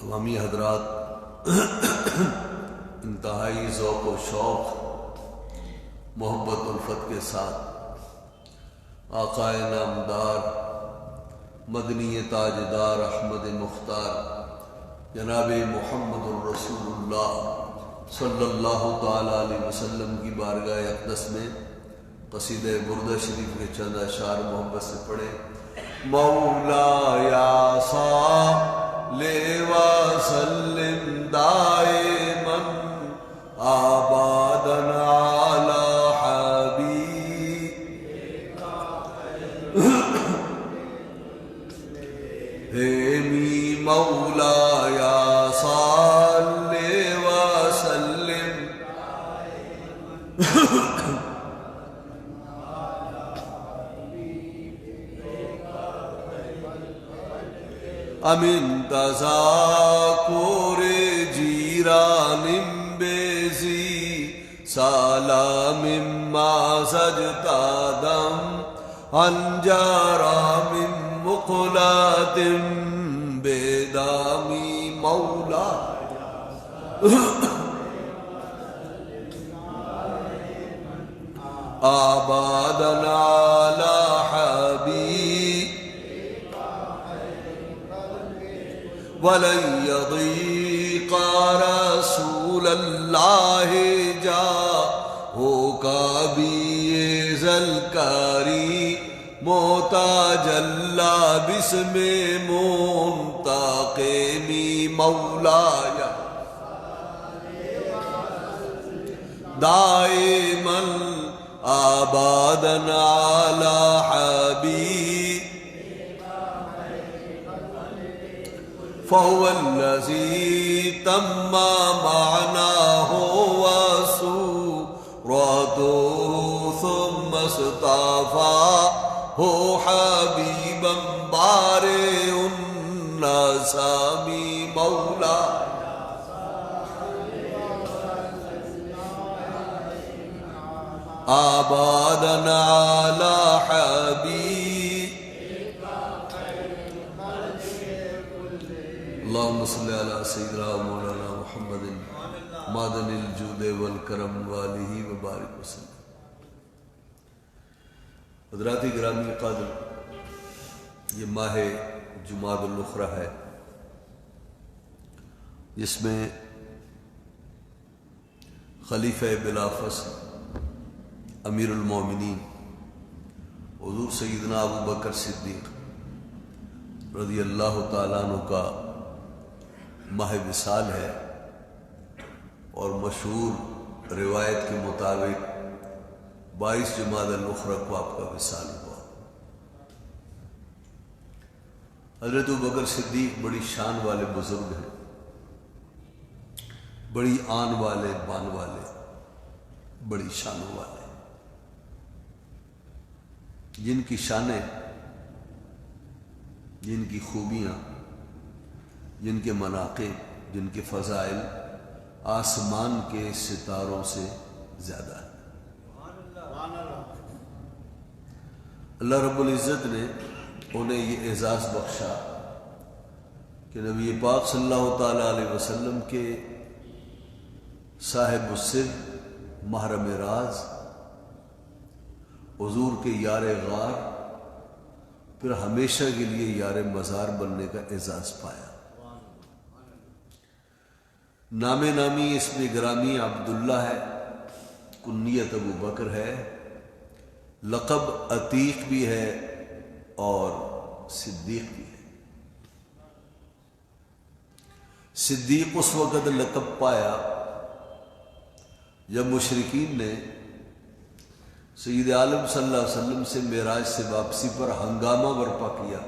عوامی حضرات، انتہائی ذوق و شوق، محبت الفت کے ساتھ آقائے نامدار مدنی تاجدار احمد مختار جناب محمد الرسول اللہ صلی اللہ تعالی علیہ وسلم کی بارگاہ اقدس میں قصیدہ بردہ شریف کے چند اشعار محبت سے پڑھے۔ مولا یا صلی وسلم دائما آبادن علی حبیبی مولا یا صلی وسلم امن تذاکر جیران بیزی سلام ما سجتا دم انجارا من مقلات بیدامی مولا آبادن علی حبیب ولن يضيق رسول الله جاءك بيز الكريم متجلى باسم منتقم مولاي دائما ابدا على حبيب فهو الذي تم معناه وسورته ثم اصطفاه حبيبا بارئ النسم مولاي آبادنا على حبيب اللهم صل على سيدنا مولانا محمد معدن الجود والکرم والہ وبارک وسلم۔ حضرات گرامی قادر، یہ ماہ جمادی الاخری ہے جس میں خلیفہ بلا فصل امیر المومنین حضور سیدنا ابو بکر صدیق رضی اللہ تعالیٰ عنہ کا ماہ وصال ہے، اور مشہور روایت کے مطابق 22 جمادی الاخری کو آپ کا وصال ہوا۔ حضرت ابو بکر صدیق بڑی شان والے بزرگ ہیں، بڑی آن والے، بان والے، بڑی شانوں والے، جن کی شانیں، جن کی خوبیاں، جن کے مناقب، جن کے فضائل آسمان کے ستاروں سے زیادہ ہیں۔ اللہ رب العزت نے انہیں یہ اعزاز بخشا کہ نبی پاک صلی اللہ تعالیٰ علیہ وسلم کے صاحب السر، محرم راز، حضور کے یار غار، پھر ہمیشہ کے لیے یار مزار بننے کا اعزاز پایا۔ نام نامی اسم گرامی عبداللہ ہے، کنیت ابو بکر ہے، لقب عتیق بھی ہے اور صدیق بھی ہے۔ صدیق اس وقت لقب پایا جب مشرکین نے سید عالم صلی اللہ علیہ وسلم سے معراج سے واپسی پر ہنگامہ برپا کیا،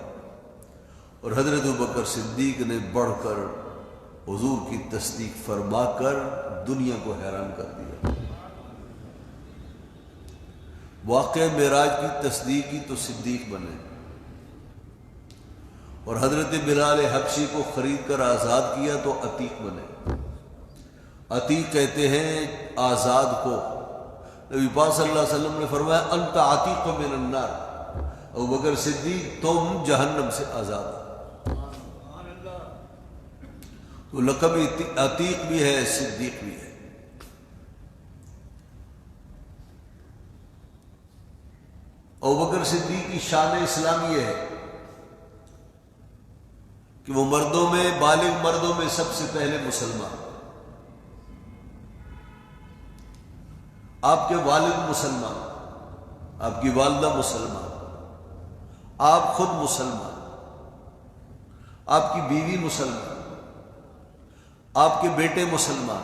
اور حضرت ابو بکر صدیق نے بڑھ کر حضور کی تصدیق فرما کر دنیا کو حیران کر دیا۔ واقع معراج کی تصدیق کی تو صدیق بنے، اور حضرت بلال حبشی کو خرید کر آزاد کیا تو عتیق بنے۔ عتیق کہتے ہیں آزاد کو۔ نبی پاک صلی اللہ علیہ وسلم نے فرمایا انت عتیق من النار، ابو بکر صدیق تم جہنم سے آزاد ہو۔ تو لقب عتیق بھی ہے، صدیق بھی ہے۔ ابوبکر صدیق کی شان اسلامی یہ ہے کہ وہ مردوں میں، بالغ مردوں میں سب سے پہلے مسلمان۔ آپ کے والد مسلمان، آپ کی والدہ مسلمان، آپ خود مسلمان، آپ کی بیوی مسلمان، آپ کے بیٹے مسلمان،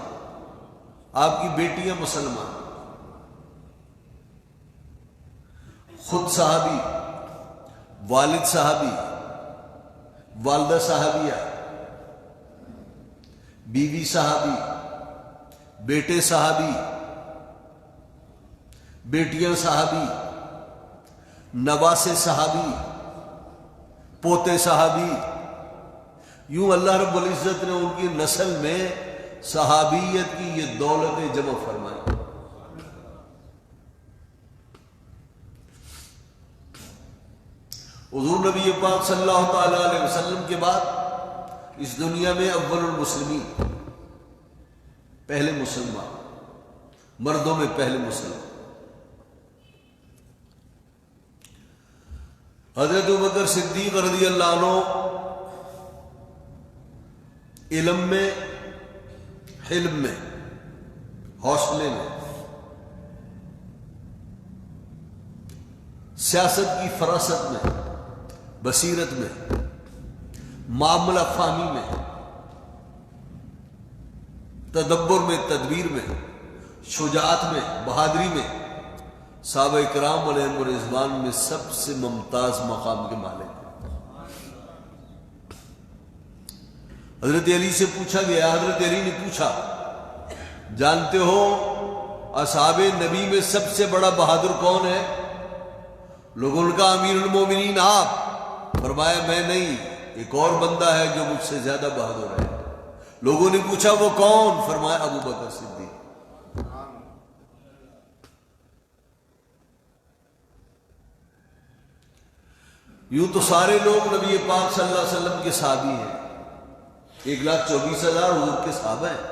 آپ کی بیٹیاں مسلمان، خود صحابی، والد صحابی، والدہ صحابیہ، بیوی صحابی، بیٹے صحابی، بیٹیاں صحابی، نواسے صحابی، پوتے صحابی، یوں اللہ رب العزت نے ان کی نسل میں صحابیت کی یہ دولت جمع فرمائی۔ حضور نبی پاک صلی اللہ تعالی علیہ وسلم کے بعد اس دنیا میں اول المسلمین، پہلے مسلمان، مردوں میں پہلے مسلمان۔ حضرت ابوبکر صدیق رضی اللہ عنہ علم میں، حلم میں، حوصلے میں، سیاست کی فراست میں، بصیرت میں، معاملہ فہمی میں، تدبر میں، تدبیر میں، شجاعت میں، بہادری میں صحابہ کرام علیہم الرضوان میں سب سے ممتاز مقام کے مالک۔ حضرت علی سے پوچھا گیا، حضرت علی نے پوچھا، جانتے ہو اصحاب نبی میں سب سے بڑا بہادر کون ہے؟ لوگوں نے کہا امیر المومنین آپ۔ فرمایا میں نہیں، ایک اور بندہ ہے جو مجھ سے زیادہ بہادر ہے۔ لوگوں نے پوچھا وہ کون؟ فرمایا ابوبکر صدیق۔ یوں تو سارے لوگ نبی پاک صلی اللہ علیہ وسلم کے صحابی ہیں، 1,24,000 حضور کے صحابہ ہیں،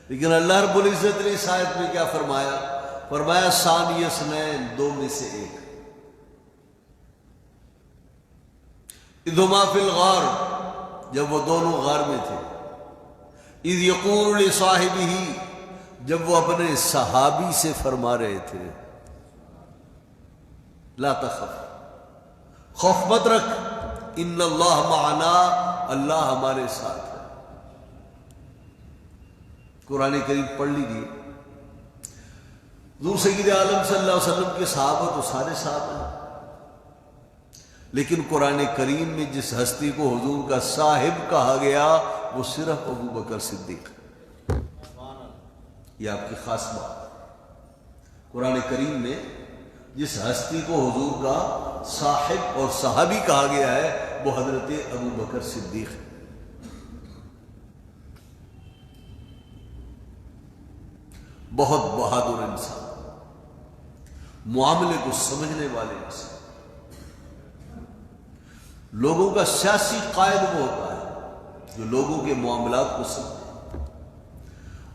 لیکن اللہ رب العزت نے اس آیت میں کیا فرمایا؟ فرمایا ثانی اثنین، دو میں سے ایک۔ اذ ہما فی الغار، جب وہ دونوں غار میں تھے، اذ یقول لصاحبہ، جب وہ اپنے صحابی سے فرما رہے تھے، لا تخف، خوف مت رکھ، ان اللہ معنا، اللہ ہمارے ساتھ ہے۔ قرآن کریم پڑھ لیجیے۔ حضور سید عالم صلی اللہ علیہ وسلم کے صحابہ تو سارے صحابہ ہیں، لیکن قرآن کریم میں جس ہستی کو حضور کا صاحب کہا گیا وہ صرف ابوبکر صدیق۔ یہ آپ کی خاص بات۔ قرآن کریم میں جس ہستی کو حضور کا صاحب اور صحابی کہا گیا ہے وہ حضرت ابوبکر صدیق ہے۔ بہت بہادر انسان، معاملے کو سمجھنے والے انسان، لوگوں کا سیاسی قائد وہ ہوتا ہے جو لوگوں کے معاملات کو سمجھے،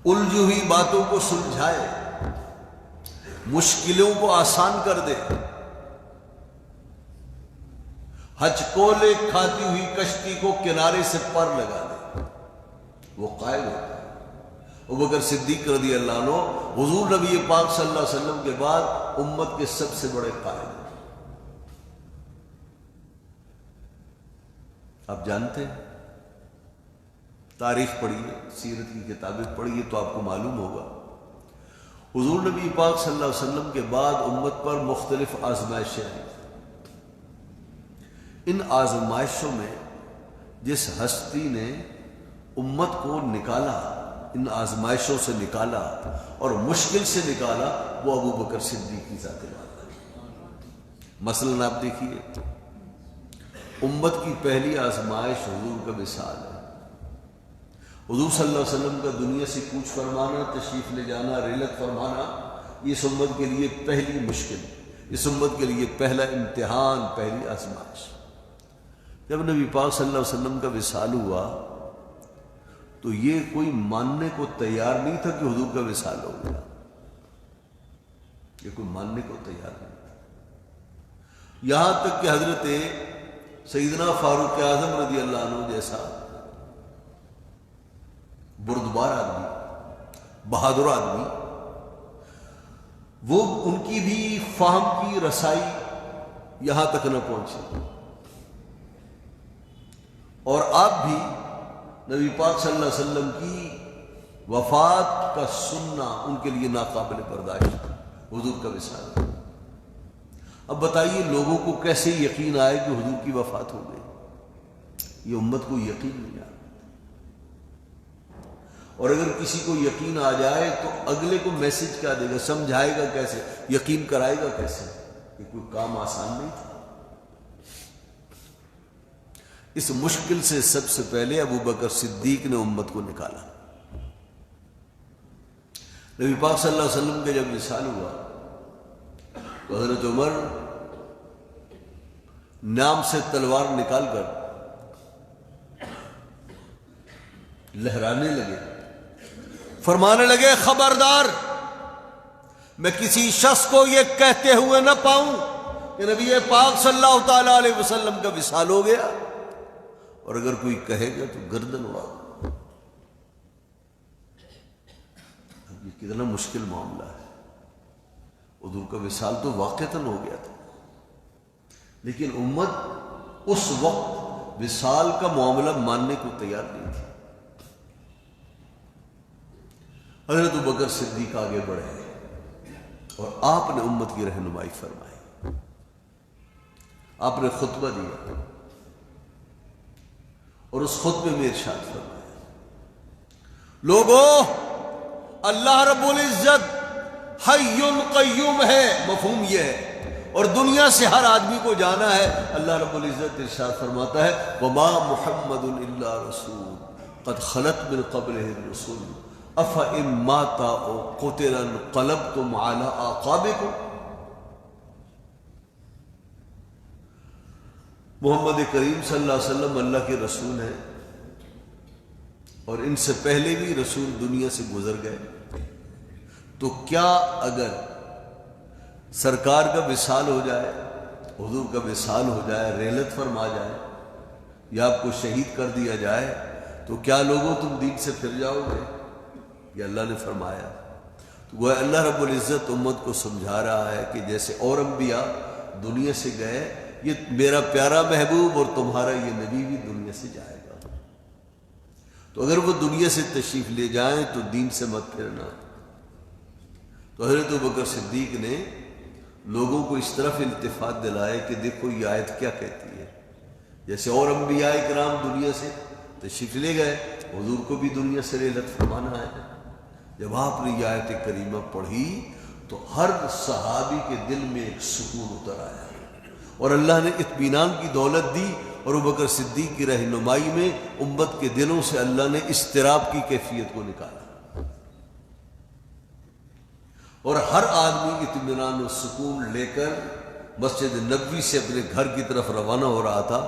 الجھی ہوئی باتوں کو سلجھائے، مشکلوں کو آسان کر دے، ہچکولے کھاتی ہوئی کشتی کو کنارے سے پر لگا دے، وہ قائد ہوتا ہے۔ ابوبکر صدیق رضی اللہ عنہ حضور نبی پاک صلی اللہ علیہ وسلم کے بعد امت کے سب سے بڑے قائد ہیں۔ آپ جانتے ہیں، تاریخ پڑھیے، سیرت کی کتابیں پڑھیے تو آپ کو معلوم ہوگا، حضور نبی پاک صلی اللہ علیہ وسلم کے بعد امت پر مختلف آزمائشیں آئیں۔ ان آزمائشوں میں جس ہستی نے امت کو نکالا، ان آزمائشوں سے نکالا اور مشکل سے نکالا، وہ ابوبکر صدیق کی ذات بات ہے۔ مثلاً آپ دیکھیے، امت کی پہلی آزمائش حضور کا وصال ہے۔ حضور صلی اللہ علیہ وسلم کا دنیا سے کوچ فرمانا، تشریف لے جانا، رحلت فرمانا، یہ اس امت کے لیے پہلی مشکل، اس امت کے لیے پہلا امتحان، پہلی آزمائش۔ جب نبی پاک صلی اللہ علیہ وسلم کا وصال ہوا تو یہ کوئی ماننے کو تیار نہیں تھا کہ حضور کا وصال ہو گیا، یہ کوئی ماننے کو تیار نہیں تھا، یہاں تک کہ حضرت سیدنا فاروق اعظم رضی اللہ عنہ جیسا بردبار آدمی، بہادر آدمی، وہ ان کی بھی فہم کی رسائی یہاں تک نہ پہنچی، اور آپ بھی نبی پاک صلی اللہ علیہ وسلم کی وفات کا سننا ان کے لیے ناقابل برداشت، حضور کا وصال۔ اب بتائیے لوگوں کو کیسے یقین آئے کہ حضور کی وفات ہو گئی؟ یہ امت کو یقین نہیں آیا، اور اگر کسی کو یقین آ جائے تو اگلے کو میسج کیا دے گا، سمجھائے گا کیسے، یقین کرائے گا کیسے؟ کہ کوئی کام آسان نہیں تھا۔ اس مشکل سے سب سے پہلے ابو بکر صدیق نے امت کو نکالا۔ نبی پاک صلی اللہ علیہ وسلم کا جب وصال ہوا تو حضرت عمر نام سے تلوار نکال کر لہرانے لگے، فرمانے لگے خبردار، میں کسی شخص کو یہ کہتے ہوئے نہ پاؤں کہ نبی پاک صلی اللہ تعالی علیہ وسلم کا وصال ہو گیا، اور اگر کوئی کہے گا تو گردن اڑا۔ اب یہ کتنا مشکل معاملہ ہے، حضور کا وصال تو واقعتاً ہو گیا تھا، لیکن امت اس وقت وصال کا معاملہ ماننے کو تیار نہیں تھی۔ حضرت ابوبکر صدیق آگے بڑھے اور آپ نے امت کی رہنمائی فرمائی، آپ نے خطبہ دیا اور اس خطبے میں ارشاد فرمایا، لوگوں، اللہ رب العزت حی قیوم ہے، مفہوم یہ ہے، اور دنیا سے ہر آدمی کو جانا ہے۔ اللہ رب العزت ارشاد فرماتا ہے، وما محمد الا رسول قد خلت من قبلہ الرسل افإن مات او قتل انقلبتم علی اعقابکم۔ محمد کریم صلی اللہ علیہ وسلم اللہ کے رسول ہیں، اور ان سے پہلے بھی رسول دنیا سے گزر گئے، تو کیا اگر سرکار کا وصال ہو جائے، حضور کا وصال ہو جائے، ریلت فرما جائے، یا آپ کو شہید کر دیا جائے، تو کیا لوگوں تم دین سے پھر جاؤ گے؟ یہ اللہ نے فرمایا۔ تو وہ اللہ رب العزت امت کو سمجھا رہا ہے کہ جیسے اور انبیاء دنیا سے گئے، یہ میرا پیارا محبوب اور تمہارا یہ نبی بھی دنیا سے جائے گا، تو اگر وہ دنیا سے تشریف لے جائیں تو دین سے مت پھرنا۔ تو حضرت ابوبکر صدیق نے لوگوں کو اس طرف التفات دلائے کہ دیکھو یہ آیت کیا کہتی ہے، جیسے اور انبیاء کرام دنیا سے تشریف لے گئے، حضور کو بھی دنیا سے ریلت فرمانا ہے۔ جب آپ نے یہ آیت کریمہ پڑھی تو ہر صحابی کے دل میں ایک سکون اتر آیا، اور اللہ نے اطمینان کی دولت دی، اور ابوبکر صدیق کی رہنمائی میں امت کے دلوں سے اللہ نے اضطراب کی کیفیت کو نکالا، اور ہر آدمی اطمینان و سکون لے کر مسجد نبوی سے اپنے گھر کی طرف روانہ ہو رہا تھا،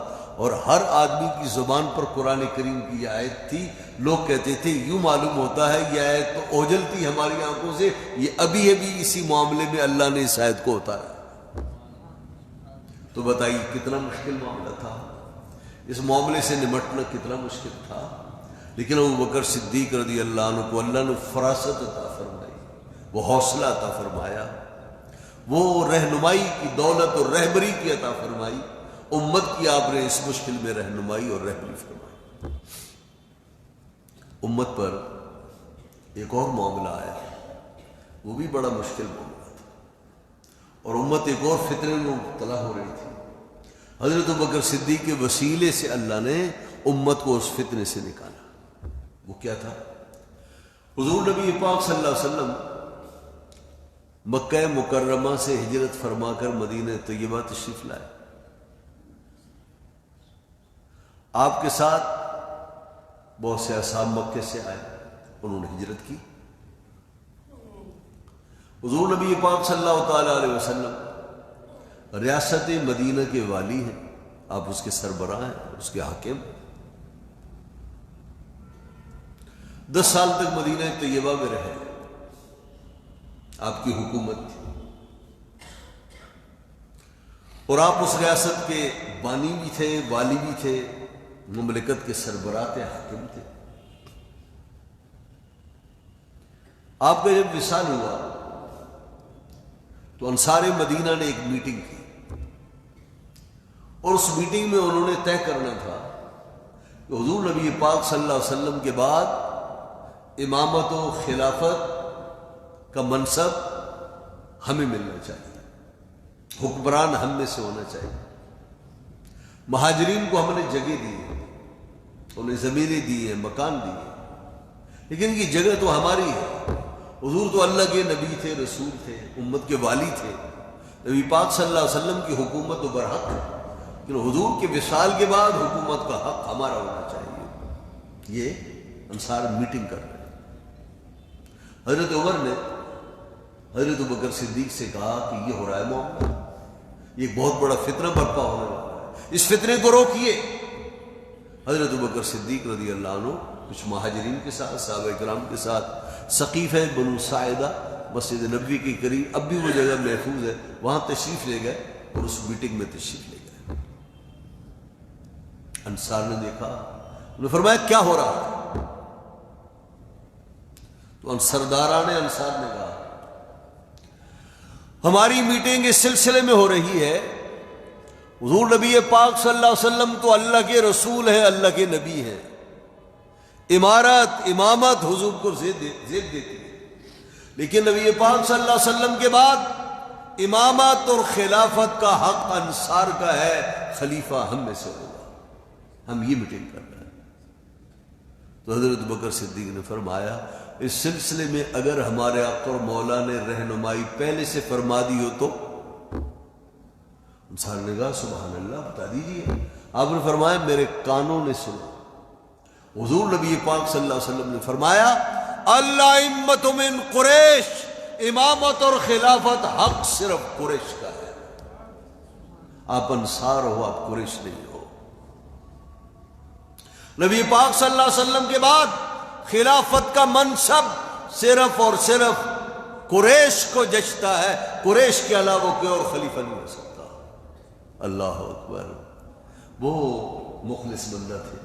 اور ہر آدمی کی زبان پر قرآن کریم کی یہ آیت تھی۔ لوگ کہتے تھے یوں معلوم ہوتا ہے یہ آیت تو اوجل تھی ہماری آنکھوں سے، یہ ابھی اسی معاملے میں اللہ نے اس آیت کو اتارا۔ تو بتائیے کتنا مشکل معاملہ تھا، اس معاملے سے نمٹنا کتنا مشکل تھا، لیکن ابوبکر صدیق رضی اللہ عنہ کو اللہ نے فراست عطا فرمائی، وہ حوصلہ عطا فرمایا، وہ رہنمائی کی دولت اور رہبری کی عطا فرمائی، امت کی آپ نے اس مشکل میں رہنمائی اور رہبری فرمائی۔ امت پر ایک اور معاملہ آیا، وہ بھی بڑا مشکل معاملہ تھا، اور امت ایک اور فتنے میں مبتلا ہو رہی تھی۔ حضرت ابوبکر صدیق کے وسیلے سے اللہ نے امت کو اس فتنے سے نکالا۔ وہ کیا تھا؟ حضور نبی پاک صلی اللہ علیہ وسلم مکہ مکرمہ سے ہجرت فرما کر مدینہ طیبہ تشریف لائے، آپ کے ساتھ بہت سے اصحاب مکے سے آئے، انہوں نے ہجرت کی۔ حضور نبی پاک صلی اللہ تعالی علیہ وسلم ریاست مدینہ کے والی ہیں، آپ اس کے سربراہ ہیں، اس کے حاکم۔ 10 سال تک مدینہ طیبہ میں رہے، آپ کی حکومت تھی، اور آپ اس ریاست کے بانی بھی تھے، والی بھی تھے، مملکت کے سربراہ تھے، حاکم تھے۔ آپ کا جب وصال ہوا تو انصار مدینہ نے ایک میٹنگ کی، اور اس میٹنگ میں انہوں نے طے کرنا تھا کہ حضور نبی پاک صلی اللہ علیہ وسلم کے بعد امامت و خلافت کا منصب ہمیں ملنا چاہیے، حکمران ہم میں سے ہونا چاہیے۔ مہاجرین کو ہم نے جگہ دی ہے، انہیں زمینیں دی ہیں، مکان دیے، لیکن یہ جگہ تو ہماری ہے۔ حضور تو اللہ کے نبی تھے، رسول تھے، امت کے والی تھے، نبی پاک صلی اللہ علیہ وسلم کی حکومت تو برحق ہے، لیکن حضور کے وصال کے بعد حکومت کا حق ہمارا ہونا چاہیے۔ یہ انصار میٹنگ کر رہے ہیں۔ حضرت عمر نے حضرت ابوبکر صدیق سے کہا کہ یہ ہو رہا ہے معاملہ، یہ ایک بہت بڑا فتنہ برپا ہونے والا ہے، اس فتنے کو روکیے۔ حضرت ابوبکر صدیق رضی اللہ عنہ کچھ مہاجرین کے ساتھ، صحابہ کرام کے ساتھ ثقیفہ بنو ساعدہ مسجد نبوی کے قریب، اب بھی وہ جگہ محفوظ ہے، وہاں تشریف لے گئے اور اس میٹنگ میں تشریف لے گئے۔ انصار نے دیکھا، انہوں نے فرمایا کیا ہو رہا ہے؟ تو سرداران انصار نے کہا ہماری میٹنگ اس سلسلے میں ہو رہی ہے، حضور نبی پاک صلی اللہ علیہ وسلم تو اللہ کے رسول ہیں، اللہ کے نبی ہیں، امامت حضور کو زیب دیتی ہے، لیکن نبی پاک صلی اللہ علیہ وسلم کے بعد امامت اور خلافت کا حق انصار کا ہے، خلیفہ ہم میں سے ہوگا، ہم یہ میٹنگ کر رہے ہیں۔ تو حضرت بکر صدیق نے فرمایا اس سلسلے میں اگر ہمارے آقا اور مولا نے رہنمائی پہلے سے فرما دی ہو تو؟ انصار نے کہا سبحان اللہ، بتا دیجیے۔ آپ نے فرمایا میرے کانوں نے سنا، حضور نبی پاک صلی اللہ علیہ وسلم نے فرمایا الائمۃ من قریش، امامت اور خلافت حق صرف قریش کا ہے، آپ انصار ہو، آپ قریش نہیں ہو۔ نبی پاک صلی اللہ علیہ وسلم کے بعد خلافت کا منصب صرف اور صرف قریش کو جچتا ہے، قریش کے علاوہ کوئی اور خلیفہ نہیں ہو سکتا۔ اللہ اکبر۔ وہ مخلص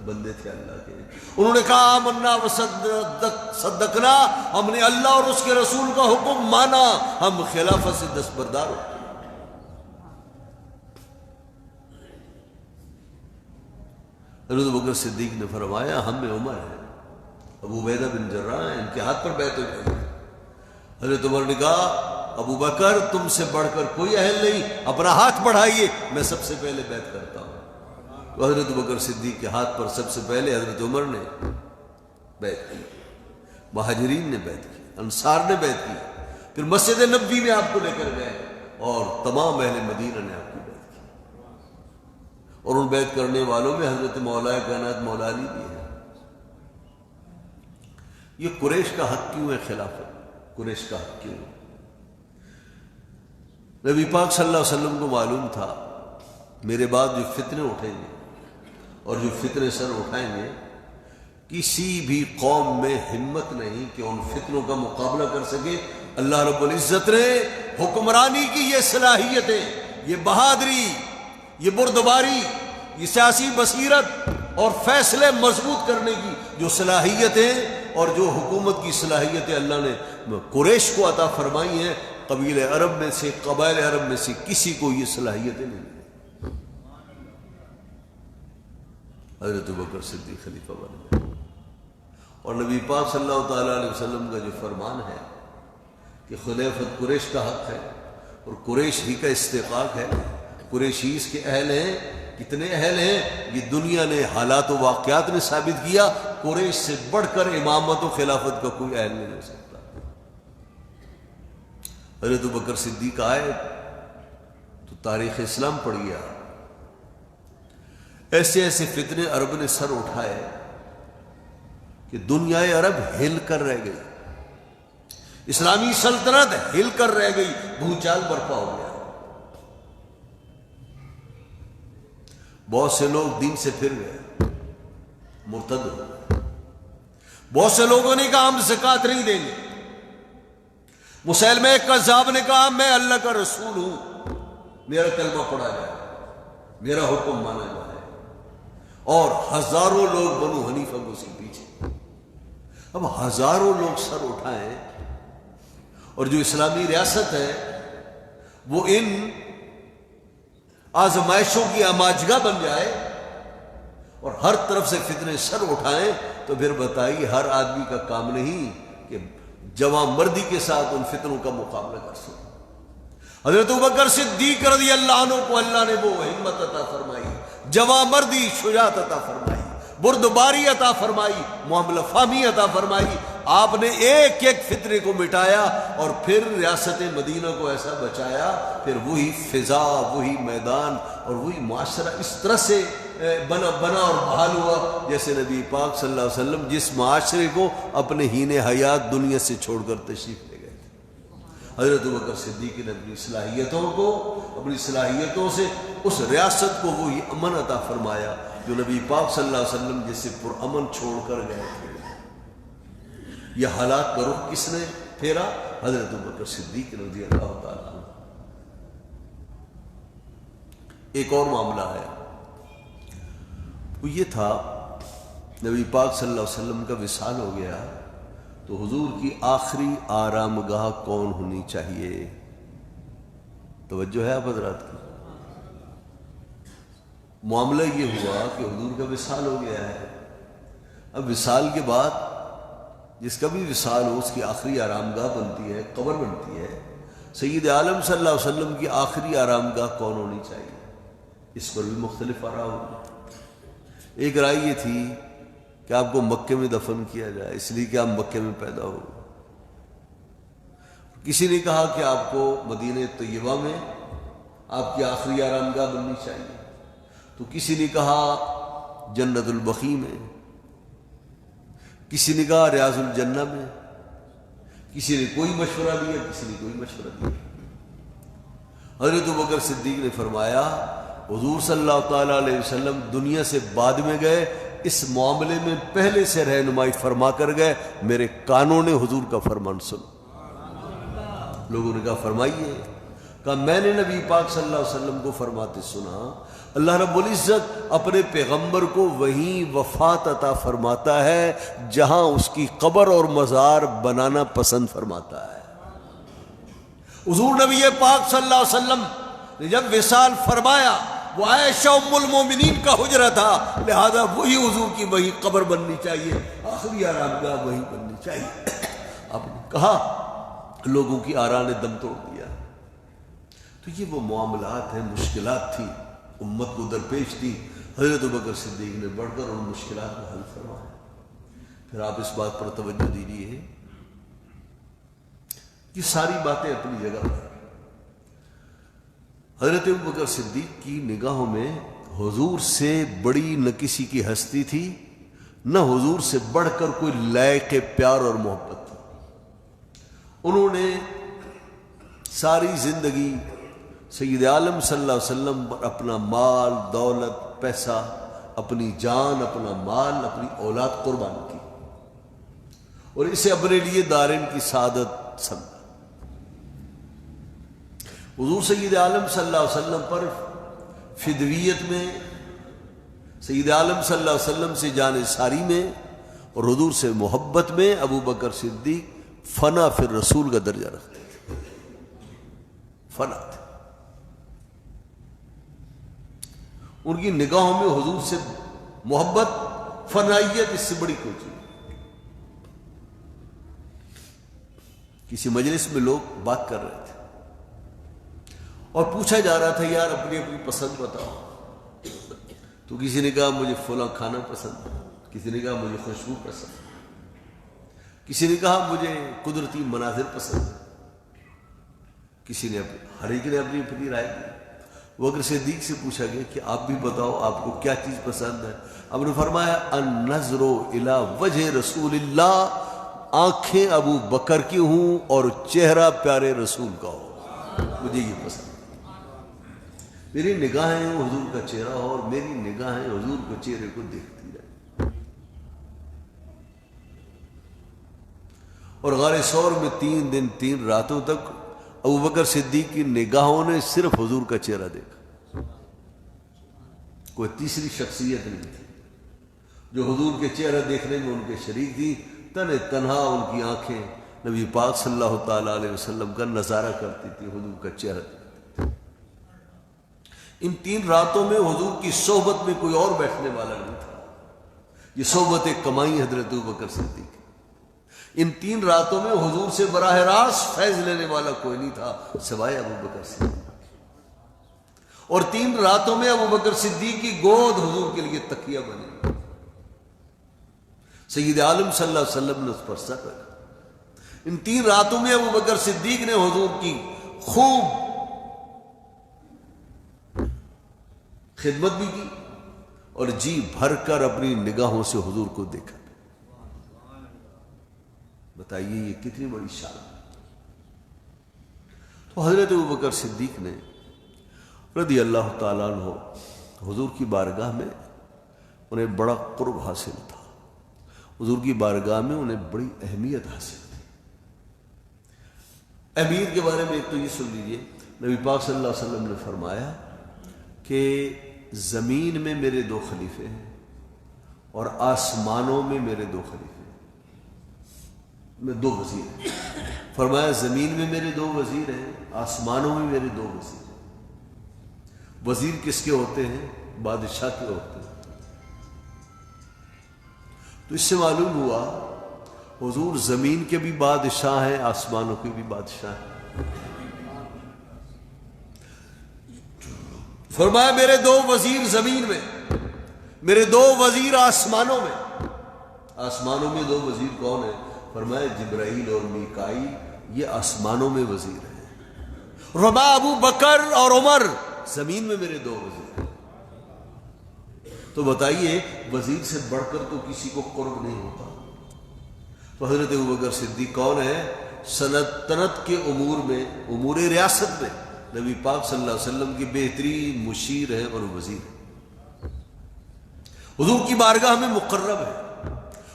بندے تھے اللہ کے، انہوں نے کہا آمنا وصدقنا، ہم نے اللہ اور اس کے رسول کا حکم مانا، ہم خلافت سے دستبردار ہوتے ہیں۔ حضرت ابوبکر صدیق نے فرمایا ہم میں عمر ہے، ابو عبیدہ بن جراح ہیں، ان کے ہاتھ پر بیعت ہو جائے۔ حضرت عمر نے کہا ابو بکر تم سے بڑھ کر کوئی اہل نہیں، اپنا ہاتھ بڑھائیے، میں سب سے پہلے بیعت کرتا ہوں۔ تو حضرت ابوبکر صدیق کے ہاتھ پر سب سے پہلے حضرت عمر نے بیعت کی، مہاجرین نے بیعت کی، انصار نے بیعت کی، پھر مسجد نبوی میں آپ کو لے کر گئے اور تمام اہل مدینہ نے آپ کی بیعت کی، اور ان بیعت کرنے والوں میں حضرت مولا کائنات مولا علی بھی ہے۔ یہ قریش کا حق کیوں ہے خلافت؟ قریش کا حق کیوں؟ نبی پاک صلی اللہ علیہ وسلم کو معلوم تھا میرے بعد جو فتنے اٹھیں گے اور جو فتنے سر اٹھائیں گے، کسی بھی قوم میں ہمت نہیں کہ ان فتنوں کا مقابلہ کر سکے۔ اللہ رب العزت نے حکمرانی کی یہ صلاحیتیں، یہ بہادری، یہ بردباری، یہ سیاسی بصیرت اور فیصلے مضبوط کرنے کی جو صلاحیتیں اور جو حکومت کی صلاحیتیں اللہ نے قریش کو عطا فرمائی ہیں، قبائل عرب میں سے کسی کو یہ صلاحیتیں نہیں ملی۔ حضرت ابوبکر صدیق خلیفہ بن گئے، اور نبی پاک صلی اللہ تعالیٰ علیہ وسلم کا جو فرمان ہے کہ خلافت قریش کا حق ہے اور قریش ہی کا استحقاق ہے، قریش ہی اس کے اہل ہیں۔ کتنے اہل ہیں یہ دنیا نے، حالات و واقعات نے ثابت کیا، قریش سے بڑھ کر امامت و خلافت کا کوئی اہل نہیں ہو سکتا۔ حضرت ابوبکر صدیق آئے تو تاریخ اسلام پڑھ گیا، ایسے ایسے فتنے عرب نے سر اٹھائے کہ دنیا عرب ہل کر رہ گئی، اسلامی سلطنت ہل کر رہ گئی، بھوچال برپا ہو گیا، بہت سے لوگ دین سے پھر گئے، مرتد ہو گئے، بہت سے لوگوں نے کہا ہم زکات نہیں دیں گے. مسیلمہ کذاب نے کہا میں اللہ کا رسول ہوں، میرا کلمہ پڑھا جائے، میرا حکم مانا جائے. اور ہزاروں لوگ بنو حنیفہ کو اسی پیچھے. اب ہزاروں لوگ سر اٹھائیں اور جو اسلامی ریاست ہے وہ ان آزمائشوں کی اماجگاہ بن جائے اور ہر طرف سے فتنے سر اٹھائیں، تو پھر بتائیے ہر آدمی کا کام نہیں کہ جوان مردی کے ساتھ ان فتنوں کا مقابلہ کر سکے. حضرت ابوبکر صدیق رضی اللہ عنہ کو اللہ نے وہ ہمت عطا فرمائی، جوان مردی، شجاعت عطا فرمائی، بردباری عطا فرمائی، معاملہ فہمی عطا فرمائی. آپ نے ایک ایک فتنے کو مٹایا اور پھر ریاست مدینہ کو ایسا بچایا. پھر وہی فضا، وہی میدان اور وہی معاشرہ اس طرح سے بنا اور بحال ہوا جیسے نبی پاک صلی اللہ علیہ وسلم جس معاشرے کو اپنے ہین حیات دنیا سے چھوڑ کر تشریف لے گئے تھے. حضرت ابوبکر صدیق نے اپنی صلاحیتوں سے اس ریاست کو وہی امن عطا فرمایا جو نبی پاک صلی اللہ علیہ وسلم جسے پرامن چھوڑ کر گئے تھے. یہ حالات کا رخ کس نے پھیرا؟ حضرت ابوبکر صدیق رضی اللہ تعالیٰ عنہ. ایک اور معاملہ ہے، وہ یہ تھا نبی پاک صلی اللہ علیہ وسلم کا وصال ہو گیا تو حضور کی آخری آرام گاہ کون ہونی چاہیے؟ توجہ ہے آپ حضرات کی؟ معاملہ یہ ہوا کہ حضور کا وصال ہو گیا ہے. اب وصال کے بعد جس کا بھی وصال ہو اس کی آخری آرام گاہ بنتی ہے، قبر بنتی ہے. سید عالم صلی اللہ علیہ وسلم کی آخری آرام گاہ کون ہونی چاہیے؟ اس پر بھی مختلف آراء ہوگی. ایک رائے یہ تھی کہ آپ کو مکے میں دفن کیا جائے اس لیے کہ آپ مکے میں پیدا ہو. کسی نے کہا کہ آپ کو مدینہ طیبہ میں آپ کی آخری آرام گاہ بننی چاہیے. تو کسی نے کہا جنت البقیع میں، کسی نے کہا ریاض الجنہ میں، کسی نے کوئی مشورہ دیا، کسی نے کوئی مشورہ دیا. حضرت ابوبکر صدیق نے فرمایا حضور صلی اللہ تعالیٰ علیہ وسلم دنیا سے بعد میں گئے، اس معاملے میں پہلے سے رہنمائی فرما کر گئے، میرے کانوں نے حضور کا فرمان سنا. لوگوں نے کہا فرمائیے. کہا میں نے نبی پاک صلی اللہ علیہ وسلم کو فرماتے سنا اللہ رب العزت اپنے پیغمبر کو وہیں وفات عطا فرماتا ہے جہاں اس کی قبر اور مزار بنانا پسند فرماتا ہے. حضور نبی پاک صلی اللہ علیہ وسلم نے جب وصال فرمایا وہ عائشہ ام المومنین کا حجرہ تھا، لہذا وہی حضور کی وہی قبر بننی چاہیے، آخری آرام گاہ وہی بننی چاہیے. آپ نے کہا، لوگوں کی آراء نے دم توڑ دیا. تو یہ وہ معاملات ہیں، مشکلات تھی امت کو درپیش تھی. حضرت ابوبکر صدیق نے بڑھ کر ان مشکلات کو حل فرمایا. پھر آپ اس بات پر توجہ دیجیے کہ ساری باتیں اپنی جگہ پر. حضرت ابوبکر صدیق کی نگاہوں میں حضور سے بڑی نہ کسی کی ہستی تھی، نہ حضور سے بڑھ کر کوئی لائق پیار اور محبت تھی. انہوں نے ساری زندگی سید عالم صلی اللہ علیہ وسلم پر اپنا مال، دولت، پیسہ، اپنی جان، اپنا مال، اپنی اولاد قربان کی اور اسے اپنے لیے دارین کی سعادت سمجھا. حضور سید عالم صلی اللہ علیہ وسلم پر فدویت میں، سید عالم صلی اللہ علیہ وسلم سے جان ساری میں اور حضور سے محبت میں ابوبکر صدیق فنا فی الرسول کا درجہ رکھتے تھے. فنا تھے. ان کی نگاہوں میں حضور سے محبت، فنائیت، اس سے بڑی کوئی چیز. کسی مجلس میں لوگ بات کر رہے تھے اور پوچھا جا رہا تھا یار اپنی اپنی پسند بتاؤ. تو کسی نے کہا مجھے فلاں کھانا پسند ہے، کسی نے کہا مجھے خوشبو پسند ہے، کسی نے کہا مجھے قدرتی مناظر پسند ہے، کسی نے ہر ایک نے اپنی اپنی رائے دی. ابوبکر صدیق سے پوچھا گیا کہ آپ بھی بتاؤ آپ کو کیا چیز پسند ہے. اب نے فرمایا النظر الی وجہ رسول اللہ، آنکھیں ابو بکر کی ہوں اور چہرہ پیارے رسول کا ہو، مجھے یہ پسند. میری نگاہیں حضور کا چہرہ ہو اور میری نگاہیں حضور کے چہرے کو دیکھتی رہے. اور غار ثور میں 3 دن 3 راتوں تک ابو بکر صدیق کی نگاہوں نے صرف حضور کا چہرہ دیکھا، کوئی تیسری شخصیت نہیں تھی جو حضور کے چہرہ دیکھنے میں ان کے شریک تھی۔ تنہا ان کی آنکھیں نبی پاک صلی اللہ تعالی علیہ وسلم کا نظارہ کرتی تھی، حضور کا چہرہ دیکھتی تھی۔ ان 3 راتوں میں حضور کی صحبت میں کوئی اور بیٹھنے والا نہیں تھا، یہ صحبت کمائی حضرت ابو بکر صدیق۔ ان 3 راتوں میں حضور سے براہ راست فیض لینے والا کوئی نہیں تھا سوائے ابو بکر صدیق، اور 3 راتوں میں ابو بکر صدیق کی گود حضور کے لیے تکیہ بنی۔ سید عالم صلی اللہ علیہ وسلم نے اس پر سر رکھا۔ ان 3 راتوں میں ابو بکر صدیق نے حضور کی خوب خدمت بھی کی اور جی بھر کر اپنی نگاہوں سے حضور کو دیکھا۔ بتائیے یہ کتنی بڑی شان ہے۔ تو حضرت ابو بکر صدیق نے رضی اللہ تعالیٰ عنہ حضور کی بارگاہ میں انہیں بڑا قرب حاصل تھا، حضور کی بارگاہ میں انہیں بڑی اہمیت حاصل تھی۔ اہمیت کے بارے میں ایک تو یہ سن لیجیے، نبی پاک صلی اللہ علیہ وسلم نے فرمایا کہ زمین میں میرے 2 خلیفے ہیں اور آسمانوں میں میرے 2 خلیفے ہیں، میں 2 وزیر ہیں۔ فرمایا زمین میں میرے 2 وزیر ہیں، آسمانوں میں میرے 2 وزیر ہیں۔ وزیر کس کے ہوتے ہیں؟ بادشاہ کے ہوتے ہیں۔ تو اس سے معلوم ہوا حضور زمین کے بھی بادشاہ ہیں، آسمانوں کے بھی بادشاہ ہیں۔ فرمایا میرے 2 وزیر زمین میں، میرے 2 وزیر آسمانوں میں۔ آسمانوں میں 2 وزیر کون ہیں؟ فرمایا جبرائیل اور میکائیل، یہ آسمانوں میں وزیر ہیں۔ ربا ابو بکر اور عمر، زمین میں میرے 2 وزیر ہیں۔ تو بتائیے وزیر سے بڑھ کر تو کسی کو قرب نہیں ہوتا۔ تو حضرت ابو بکر صدیق کون ہے؟ سلطنت کے امور میں، امور ریاست میں نبی پاک صلی اللہ علیہ وسلم کی بہترین مشیر ہیں اور وزیر ہیں۔ حضور کی بارگاہ میں مقرب ہے۔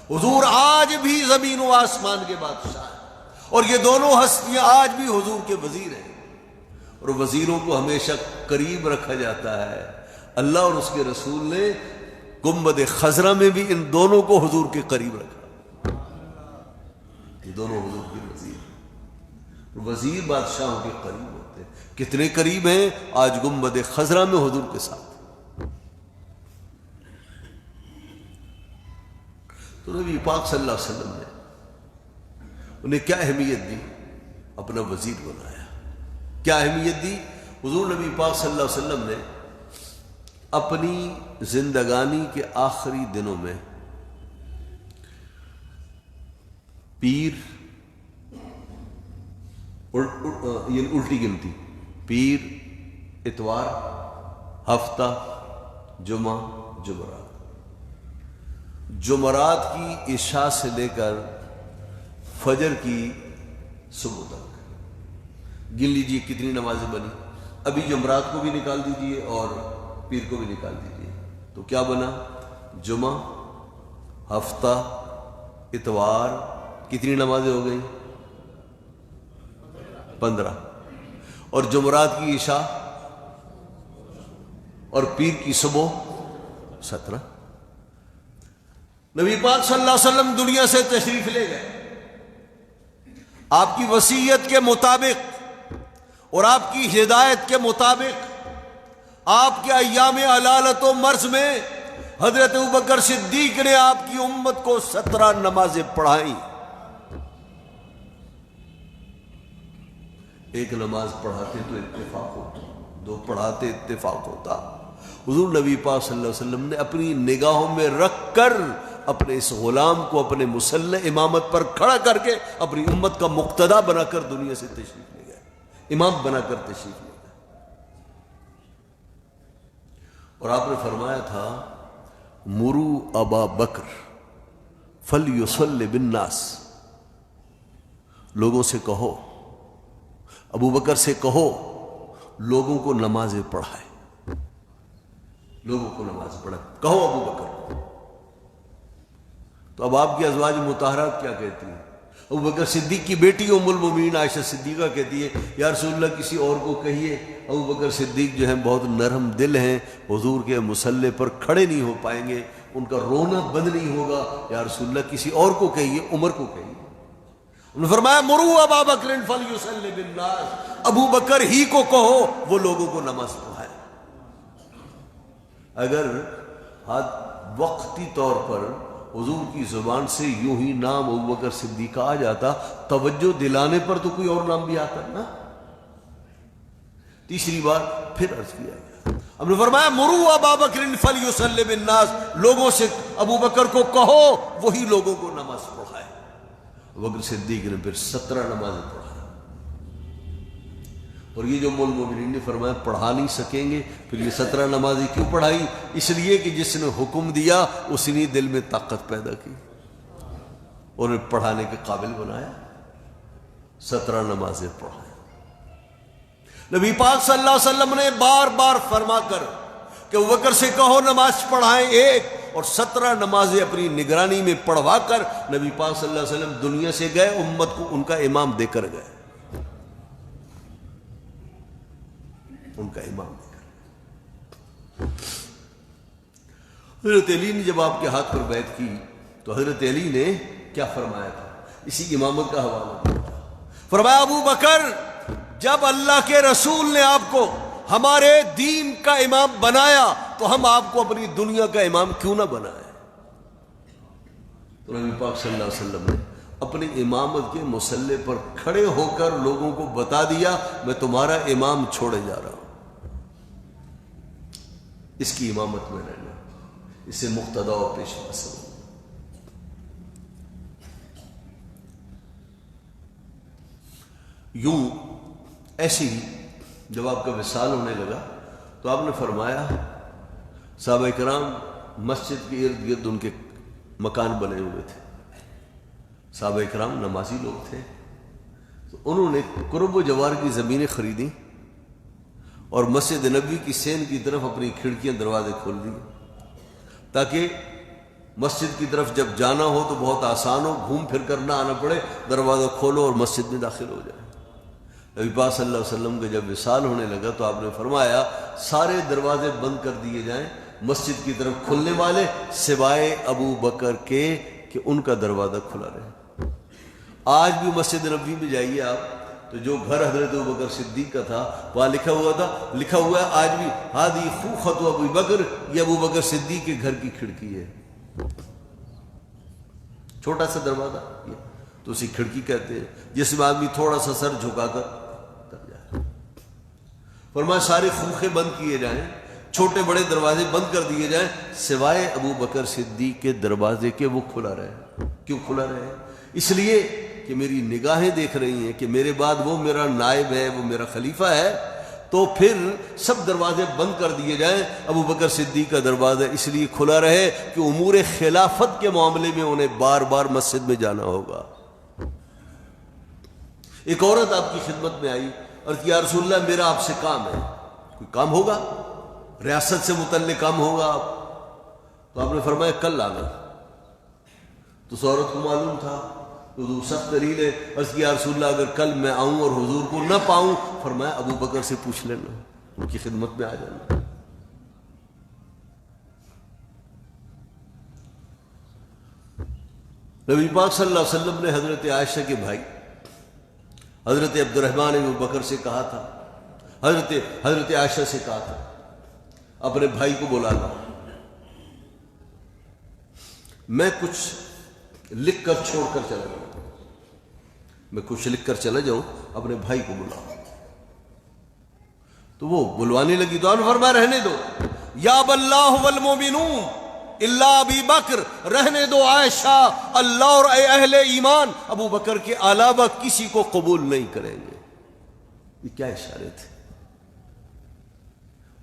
حضور آج بھی زمین و آسمان کے بادشاہ ہیں، اور یہ دونوں ہستیاں آج بھی حضور کے وزیر ہیں، اور وزیروں کو ہمیشہ قریب رکھا جاتا ہے۔ اللہ اور اس کے رسول نے گنبد خضرا میں بھی ان دونوں کو حضور کے قریب رکھا۔ یہ دونوں حضور کے وزیر ہیں، وزیر بادشاہوں کے قریب ہوتے ہیں۔ کتنے قریب ہیں؟ آج گنبد خضرا میں حضور کے ساتھ۔ تو نبی پاک صلی اللہ علیہ وسلم نے انہیں کیا اہمیت دی؟ اپنا وزیر بنایا۔ کیا اہمیت دی؟ حضور نبی پاک صلی اللہ علیہ وسلم نے اپنی زندگانی کے آخری دنوں میں پیر، یہ الٹی گنتی، پیر، اتوار، ہفتہ، جمعہ، جمعرات، جمعرات کی عشاء سے لے کر فجر کی صبح تک گن لیجیے کتنی نمازیں بنی۔ ابھی جمعرات کو بھی نکال دیجیے اور پیر کو بھی نکال دیجیے، تو کیا بنا؟ جمعہ، ہفتہ، اتوار، کتنی نمازیں ہو گئی؟ 15، اور جمعرات کی عشاء اور پیر کی صبح 17۔ نبی پاک صلی اللہ علیہ وسلم دنیا سے تشریف لے گئے، آپ کی وصیت کے مطابق اور آپ کی ہدایت کے مطابق آپ کے ایام علالت و مرض میں حضرت ابوبکر صدیق نے آپ کی امت کو 17 نمازیں پڑھائیں۔ ایک نماز پڑھاتے تو اتفاق ہوتا، 2 پڑھاتے اتفاق ہوتا۔ حضور نبی پاک صلی اللہ علیہ وسلم نے اپنی نگاہوں میں رکھ کر اپنے اس غلام کو اپنے مسلح امامت پر کھڑا کر کے اپنی امت کا مقتدا بنا کر دنیا سے تشریف لے گئے، امام بنا کر تشریف لے گئے۔ اور آپ نے فرمایا تھا مرو ابا بکر فلیصلی بالناس، لوگوں سے کہو، ابو بکر سے کہو لوگوں کو نمازیں پڑھائے، لوگوں کو نماز پڑھائے، کہو ابو بکر۔ تو اب آپ کی ازواج مطہرات کیا کہتی ہیں؟ ابو بکر صدیق کی بیٹی ام المومنین عائشہ صدیقہ کہتی ہے یا رسول اللہ کسی اور کو کہیے. ابو بکر صدیق جو ہیں بہت نرم دل ہیں، حضور کے مصلی پر کھڑے نہیں ہو پائیں گے، ان کا رونا بند نہیں ہوگا. یا رسول اللہ کسی اور کو کہیے، عمر کو کہیے. انہوں نے فرمایا مروا ابا بکر فلیصلی بالناس، ابو بکر ہی کو کہو وہ لوگوں کو نماز پڑھائے. اگر وقتی طور پر حضور کی زبان سے یوں ہی نام ابو بکر صدیق آ جاتا، توجہ دلانے پر تو کوئی اور نام بھی آتا نا. تیسری بار پھر عرض کیا گیا، ہم نے فرمایا مروا ابا بکر فلیصلی بالناس، لوگوں سے ابو بکر کو کہو وہی لوگوں کو نماز پڑھائے. ابو بکر صدیق نے پھر 17 نمازیں پڑھائی. اور یہ جو ام المومنین نے فرمایا پڑھا نہیں سکیں گے، پھر یہ 17 نمازیں کیوں پڑھائی؟ اس لیے کہ جس نے حکم دیا اس نے دل میں طاقت پیدا کی اور انہیں پڑھانے کے قابل بنایا. 17 نمازیں پڑھائیں. نبی پاک صلی اللہ علیہ وسلم نے بار بار فرما کر کہ ابو بکر سے کہو نماز پڑھائیں ایک، اور 17 نمازیں اپنی نگرانی میں پڑھوا کر نبی پاک صلی اللہ علیہ وسلم دنیا سے گئے، امت کو ان کا امام دے کر گئے. ان کا امام دے کر. حضرت علی نے جب آپ کے ہاتھ پر بیعت کی تو حضرت علی نے کیا فرمایا تھا؟ اسی امامت کا حوالہ دیا تھا. فرمایا ابو بکر جب اللہ کے رسول نے آپ کو ہمارے دین کا امام بنایا تو ہم آپ کو اپنی دنیا کا امام کیوں نہ بنائے؟ تو نبی پاک صلی اللہ علیہ وسلم نے اپنی امامت کے مصلی پر کھڑے ہو کر لوگوں کو بتا دیا میں تمہارا امام چھوڑے جا رہا ہوں، اس کی امامت میں رہنا، اسے مقتدا و پیشوا سمجھو. یوں ایسی ہی جب آپ کا وصال ہونے لگا تو آپ نے فرمایا صحابہ کرام مسجد کے ارد گرد ان کے مکان بنے ہوئے تھے. صحابہ کرام نمازی لوگ تھے، تو انہوں نے قرب و جوار کی زمینیں خریدیں اور مسجد نبوی کی سین کی طرف اپنی کھڑکیاں دروازے کھول دیے تاکہ مسجد کی طرف جب جانا ہو تو بہت آسان ہو، گھوم پھر کر نہ آنا پڑے، دروازہ کھولو اور مسجد میں داخل ہو جائے. نبی پاک صلی اللہ علیہ وسلم کا جب وصال ہونے لگا تو آپ نے فرمایا سارے دروازے بند کر دیے جائیں مسجد کی طرف کھلنے والے سوائے ابو بکر کے کہ ان کا دروازہ کھلا رہے. آج بھی مسجد نبوی میں جائیے آپ تو جو گھر حضرت ابو بکر صدیق کا تھا وہاں لکھا ہوا ہے آج بھی ہادی خوخت ابو بکر، یہ ابو بکر صدیق کے گھر کی کھڑکی ہے. چھوٹا سا دروازہ تو اسی کھڑکی کہتے ہیں جس میں آدمی تھوڑا سا سر جھکا کر تک جائے. فرمایا سارے خوخے بند کیے جائیں، چھوٹے بڑے دروازے بند کر دیے جائیں سوائے ابو بکر صدیق کے دروازے کے، وہ کھلا رہے. کیوں کھلا رہے؟ اس لیے کہ میری نگاہیں دیکھ رہی ہیں کہ میرے بعد وہ میرا نائب ہے، وہ میرا خلیفہ ہے، تو پھر سب دروازے بند کر دیے جائیں. ابو بکر صدیق کا دروازہ اس لیے کھلا رہے کہ امور خلافت کے معاملے میں انہیں بار بار مسجد میں جانا ہوگا. ایک عورت آپ کی خدمت میں آئی اور کہ یا رسول اللہ میرا آپ سے کام ہے. کوئی کام ہوگا؟ ریاست سے متعلق کام ہوگا؟ تو آپ نے فرمایا کل آنا. تو اس عورت کو معلوم تھا حضور سخت دلیل ہے، بس یا رسول اللہ اگر کل میں آؤں اور حضور کو نہ پاؤں، فرمایا ابو بکر سے پوچھ لینا، ان کی خدمت میں آ جانا. نبی پاک صلی اللہ علیہ وسلم نے حضرت عائشہ کے بھائی حضرت عبد الرحمن ابو بکر سے کہا تھا، حضرت عائشہ سے کہا تھا اپنے بھائی کو بلا لاؤ، میں کچھ لکھ کر چھوڑ کر چلا جاؤں، میں کچھ لکھ کر چلا جاؤں، اپنے بھائی کو بلاؤ. تو وہ بلوانے لگی تو آپ نے فرمایا رہنے دو، یا اللہ والمومنون الا ابی بکر، رہنے دو عائشہ، اللہ اور اہل ایمان ابو بکر کے علاوہ کسی کو قبول نہیں کریں گے. یہ کیا اشارے تھے؟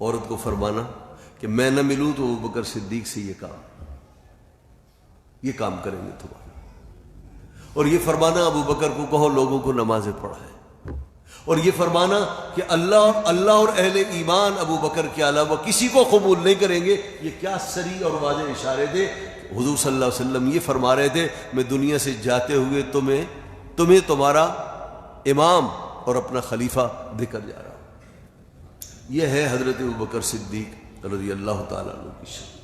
عورت کو فرمانا کہ میں نہ ملوں تو ابو بکر صدیق سے یہ کام کریں گے تمہارا، اور یہ فرمانا ابو بکر کو کہو لوگوں کو نمازیں پڑھائے، اور یہ فرمانا کہ اللہ اور اہل ایمان ابو بکر کے علاوہ کسی کو قبول نہیں کریں گے. یہ کیا صریح اور واضح اشارے تھے. حضور صلی اللہ علیہ وسلم یہ فرما رہے تھے میں دنیا سے جاتے ہوئے تمہیں تمہیں تمہارا امام اور اپنا خلیفہ دے کر جا رہا ہوں۔ یہ ہے حضرت ابوبکر صدیق رضی اللہ تعالیٰ عنہ کی شان۔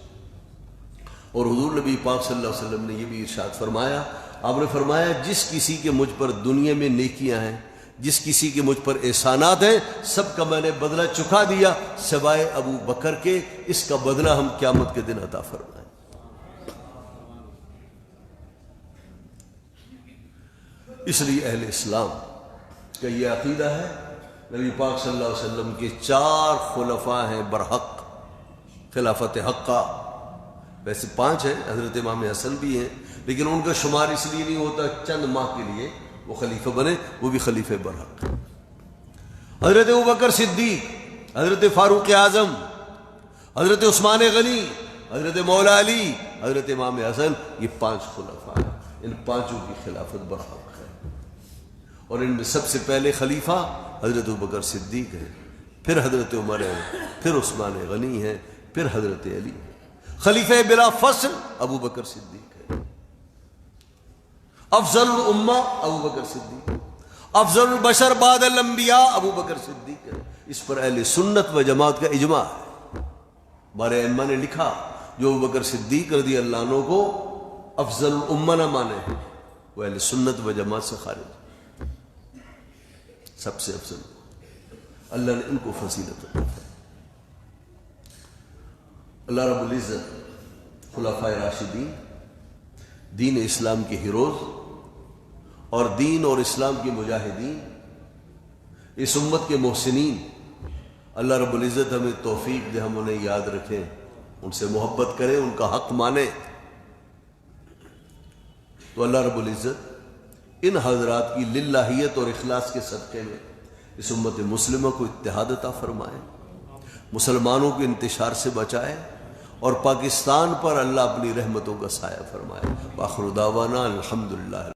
اور حضور نبی پاک صلی اللہ علیہ وسلم نے یہ بھی ارشاد فرمایا، آپ نے فرمایا جس کسی کے مجھ پر دنیا میں نیکیاں ہیں، جس کسی کے مجھ پر احسانات ہیں، سب کا میں نے بدلہ چکا دیا سوائے ابو بکر کے، اس کا بدلہ ہم قیامت کے دن عطا فرمائیں۔ اس لیے اہل اسلام کا یہ عقیدہ ہے، نبی پاک صلی اللہ علیہ وسلم کے 4 خلفاء ہیں برحق، خلافت حقہ، ویسے 5 ہیں، حضرت امام حسن بھی ہیں، لیکن ان کا شمار اس لیے نہیں ہوتا چند ماہ کے لیے وہ خلیفہ بنے، وہ بھی خلیفہ برحق۔ حضرت ابوبکر صدیق، حضرت فاروق اعظم، حضرت عثمان غنی، حضرت مولا علی، حضرت امام حسن، یہ 5 خلفاء ہیں، ان 5 کی خلافت برحق ہے۔ اور ان میں سب سے پہلے خلیفہ حضرت ابوبکر صدیق ہے، پھر حضرت عمر ہے، پھر عثمان غنی ہے، پھر حضرت علی ہے۔ خلیفہ بلا فصل ابوبکر صدیق ہے۔ افضل الامہ ابوبکر صدیق، افضل البشر بعد الانبیاء ابوبکر صدیق ہے۔ اس پر اہل سنت و جماعت کا اجماع ہے۔ ہمارے ائمہ نے لکھا جو ابوبکر صدیق رضی اللہ عنہ کو افضل الامہ نہ مانے ہیں وہ اہل سنت و جماعت سے خارج ہے، سب سے افضل۔ اللہ نے ان کو فضیلت عطا فرمائی۔ اللہ رب العزت خلفائے راشدین، دین اسلام کے ہیروز اور دین اور اسلام کے مجاہدین، اس امت کے محسنین، اللہ رب العزت ہمیں توفیق دے، ہم انہیں یاد رکھیں، ان سے محبت کریں، ان کا حق مانیں۔ تو اللہ رب العزت ان حضرات کی للہیت اور اخلاص کے صدقے میں اس امت مسلمہ کو اتحاد عطا فرمائے، مسلمانوں کے انتشار سے بچائے، اور پاکستان پر اللہ اپنی رحمتوں کا سایہ فرمائے۔ وآخر دعوانا الحمدللہ۔